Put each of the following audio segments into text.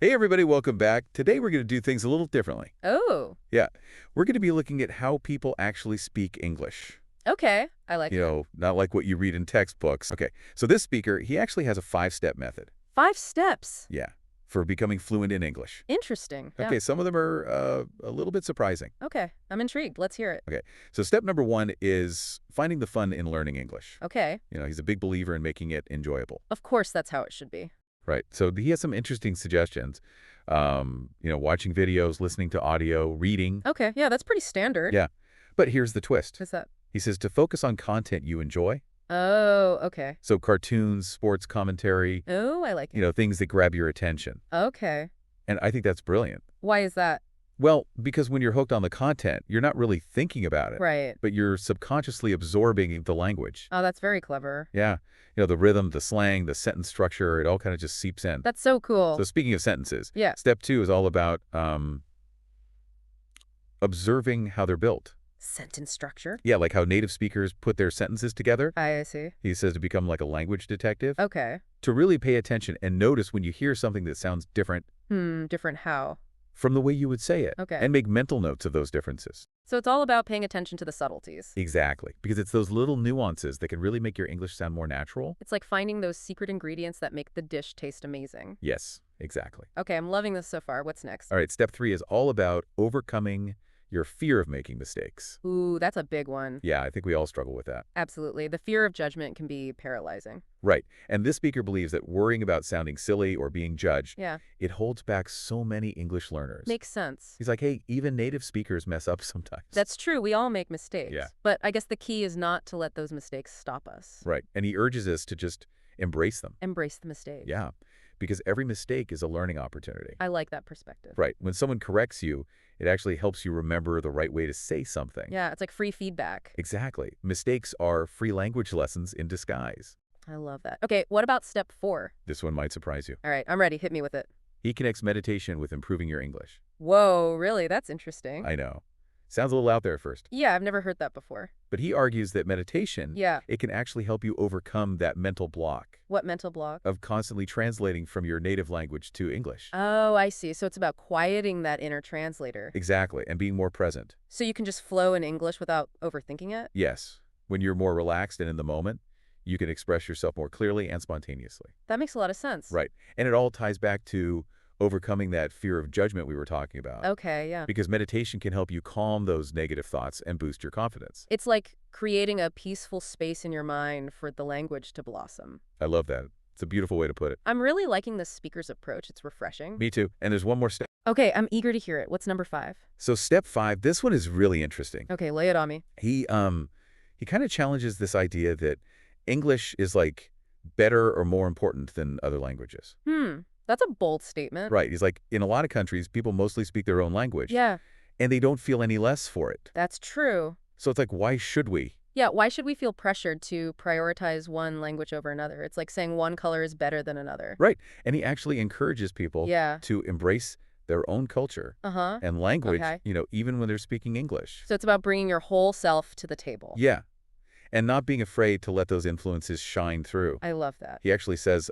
Hey everybody, welcome back. Today we're going to do things a little differently. Oh, Yeah, we're going to be looking at how people actually speak English. okay. I like that. Not like what you read in textbooks. Okay, so this speaker, he actually has a 5-step method. 5 steps. Yeah, for becoming fluent in English. Interesting. Yeah. Okay, some of them are a little bit surprising. Okay. I'm intrigued. Let's hear it. Okay, so step number 1 is finding the fun in learning English. Okay. He's a big believer in making it enjoyable. Of course, that's how it should be. Right, so he has some interesting suggestions. Watching videos, listening to audio, reading. Okay. Yeah, that's pretty standard. Yeah, but here's the twist. What's that? He says to focus on content you enjoy. Oh, okay. So cartoons, sports commentary, Oh, I like it. things that grab your attention. Okay. And I think that's brilliant. Why is that? Well, because when you're hooked on the content, you're not really thinking about it, Right. but you're subconsciously absorbing the language. Oh, that's very clever. Yeah. The rhythm, the slang, the sentence structure, it all kind of just seeps in. That's so cool. So speaking of sentences, Yeah. step 2 is all about observing how they're built. Sentence structure. Yeah, like how native speakers put their sentences together. I see. He says to become like a language detective. Okay. To really pay attention and notice when you hear something that sounds different Different how? from the way you would say it. Okay. And make mental notes of those differences. So it's all about paying attention to the subtleties. Exactly. Because it's those little nuances that can really make your English sound more natural. It's like finding those secret ingredients that make the dish taste amazing. Yes, exactly. Okay, I'm loving this so far. What's next? All right, step 3 is all about overcoming your fear of making mistakes. Ooh, that's a big one. Yeah, I think we all struggle with that. Absolutely. The fear of judgment can be paralyzing. Right. And this speaker believes that worrying about sounding silly or being judged, Yeah. it holds back so many English learners. Makes sense. He's like, hey, even native speakers mess up sometimes. That's true. We all make mistakes. Yeah. But I guess the key is not to let those mistakes stop us. Right. And he urges us to just embrace them. Embrace the mistakes. Yeah. Because every mistake is a learning opportunity. I like that perspective. Right. When someone corrects you, it actually helps you remember the right way to say something. Yeah, it's like free feedback. Exactly. Mistakes are free language lessons in disguise. I love that. Okay, what about step 4? This one might surprise you. All right, I'm ready. Hit me with it. He connects meditation with improving your English. Whoa, really? That's interesting. I know. Sounds a little out there at first. Yeah, I've never heard that before. But he argues that meditation, Yeah. it can actually help you overcome that mental block What mental block? of constantly translating from your native language to English. Oh, I see. So it's about quieting that inner translator. Exactly. And being more present. So you can just flow in English without overthinking it? Yes. When you're more relaxed and in the moment, you can express yourself more clearly and spontaneously. That makes a lot of sense. Right. And it all ties back to overcoming that fear of judgment we were talking about. Okay, yeah. Because meditation can help you calm those negative thoughts and boost your confidence. It's like creating a peaceful space in your mind for the language to blossom. I love that. It's a beautiful way to put it. I'm really liking this speaker's approach. It's refreshing. Me too. And there's one more step. Okay, I'm eager to hear it. What's number 5? So step 5, this one is really interesting. Okay, lay it on me. He kind of challenges this idea that English is like better or more important than other languages. That's a bold statement. Right. He's like, in a lot of countries, people mostly speak their own language. Yeah, And they don't feel any less for it. that's true. So it's like, why should we? Yeah, why should we feel pressured to prioritize one language over another? It's like saying one color is better than another. Right. And he actually encourages people Yeah. to embrace their own culture Uh-huh. and language, Okay. even when they're speaking English. So it's about bringing your whole self to the table. Yeah. And not being afraid to let those influences shine through. I love that. He actually says,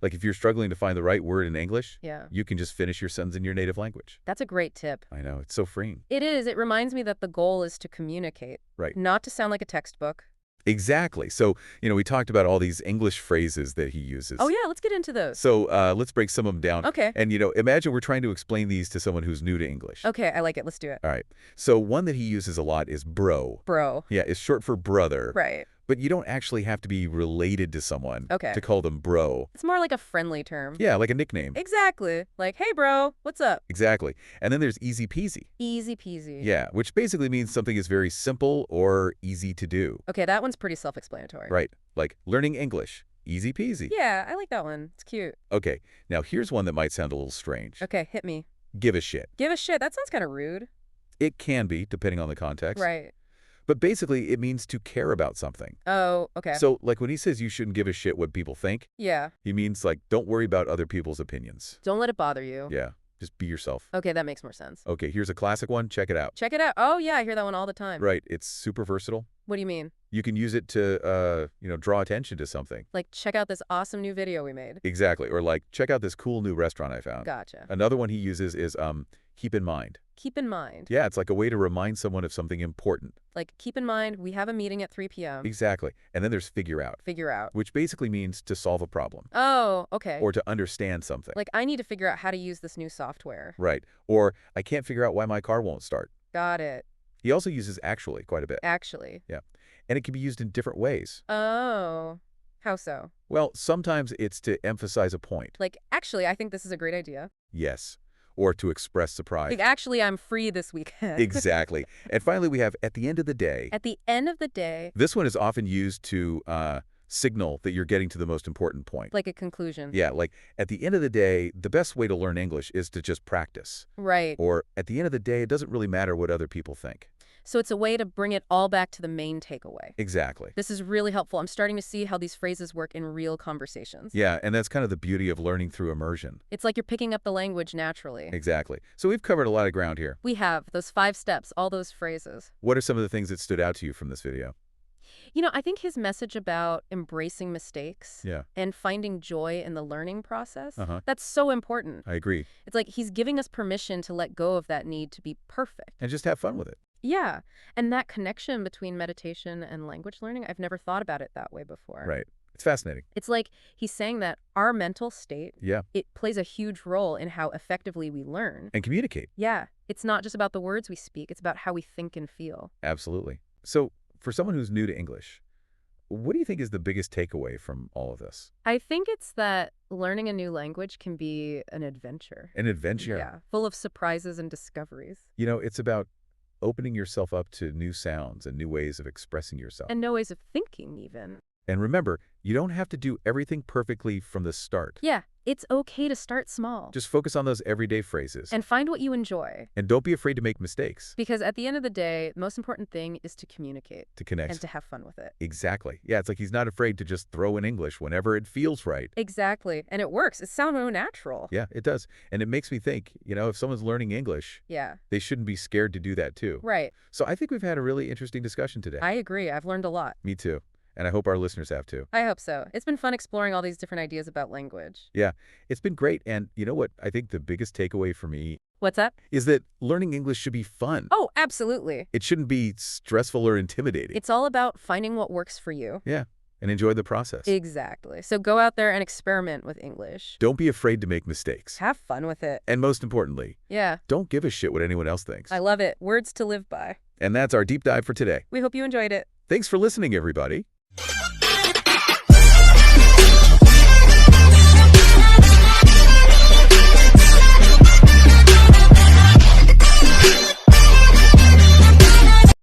if you're struggling to find the right word in English, Yeah. you can just finish your sentence in your native language. That's a great tip. I know. It's so freeing. It is. It reminds me that the goal is to communicate. Right. Not to sound like a textbook. Exactly. So, we talked about all these English phrases that he uses. Oh, yeah, let's get into those. So let's break some of them down. Okay. And, imagine we're trying to explain these to someone who's new to English. Okay, I like it. Let's do it. All right. So one that he uses a lot is bro. Bro. Yeah, it's short for brother. Right. But you don't actually have to be related to someone Okay. to call them bro. It's more like a friendly term. Yeah, like a nickname. Exactly. Like, hey, bro, what's up? Exactly. And then there's easy peasy. Easy peasy. Yeah, which basically means something is very simple or easy to do. Okay, that one's pretty self-explanatory. Right. Like learning English. Easy peasy. Yeah, I like that one. It's cute. Okay, now here's one that might sound a little strange. Okay, hit me. Give a shit. Give a shit. That sounds kind of rude. It can be, depending on the context. Right. But basically, it means to care about something. Oh, okay. So, like when he says you shouldn't give a shit what people think, Yeah. he means like don't worry about other people's opinions. Don't let it bother you. Yeah, just be yourself. Okay, that makes more sense. Okay, here's a classic one. Check it out. Check it out. Oh, yeah, I hear that one all the time. Right, it's super versatile. What do you mean? You can use it to, draw attention to something. Like, check out this awesome new video we made. Exactly. Or like, check out this cool new restaurant I found. Gotcha. Another one he uses is keep in mind. Keep in mind. Yeah, it's like a way to remind someone of something important. Like, keep in mind, we have a meeting at 3 p.m. Exactly. And then there's figure out, Figure out. which basically means to solve a problem Oh, okay. or to understand something. Like, I need to figure out how to use this new software. Right. Or I can't figure out why my car won't start. Got it. He also uses actually quite a bit. Actually. Yeah. And it can be used in different ways. Oh. How so? Well, sometimes it's to emphasize a point. Like, actually, I think this is a great idea. Yes. Or to express surprise. Like, actually, I'm free this weekend. Exactly. And finally, we have at the end of the day. At the end of the day. This one is often used to signal that you're getting to the most important point. Like a conclusion. Yeah, like at the end of the day, the best way to learn English is to just practice. Right. Or at the end of the day, it doesn't really matter what other people think. So it's a way to bring it all back to the main takeaway. Exactly. This is really helpful. I'm starting to see how these phrases work in real conversations. Yeah, and that's kind of the beauty of learning through immersion. It's like you're picking up the language naturally. Exactly. So we've covered a lot of ground here. We have those 5 steps, all those phrases. What are some of the things that stood out to you from this video? I think his message about embracing mistakes Yeah, and finding joy in the learning process, Uh-huh. that's so important. I agree. It's like he's giving us permission to let go of that need to be perfect. And just have fun with it. Yeah. And that connection between meditation and language learning, I've never thought about it that way before. Right. It's fascinating. It's like he's saying that our mental state, Yeah. it plays a huge role in how effectively we learn. And communicate. Yeah. It's not just about the words we speak, it's about how we think and feel. Absolutely. So for someone who's new to English, what do you think is the biggest takeaway from all of this? I think it's that learning a new language can be an adventure. An adventure. Yeah. Full of surprises and discoveries. It's about opening yourself up to new sounds and new ways of expressing yourself. And no ways of thinking, even. And remember, you don't have to do everything perfectly from the start. Yeah. It's okay to start small. Just focus on those everyday phrases. And find what you enjoy. And don't be afraid to make mistakes, Because at the end of the day, the most important thing is to communicate to connect. and to have fun with it. Exactly. Yeah, it's like he's not afraid to just throw in English whenever it feels right. Exactly. And it works. It sounds so natural. Yeah, it does. And it makes me think, if someone's learning English, Yeah. they shouldn't be scared to do that too. Right. So I think we've had a really interesting discussion today. I agree. I've learned a lot. Me too. And I hope our listeners have too. I hope so. It's been fun exploring all these different ideas about language. Yeah, it's been great. And you know what? I think the biggest takeaway for me What's that? is that learning English should be fun. Oh, absolutely. It shouldn't be stressful or intimidating. It's all about finding what works for you. Yeah, and enjoy the process. Exactly. So go out there and experiment with English. Don't be afraid to make mistakes. Have fun with it. And most importantly, Yeah. don't give a shit what anyone else thinks. I love it. Words to live by. And that's our deep dive for today. We hope you enjoyed it. Thanks for listening, everybody.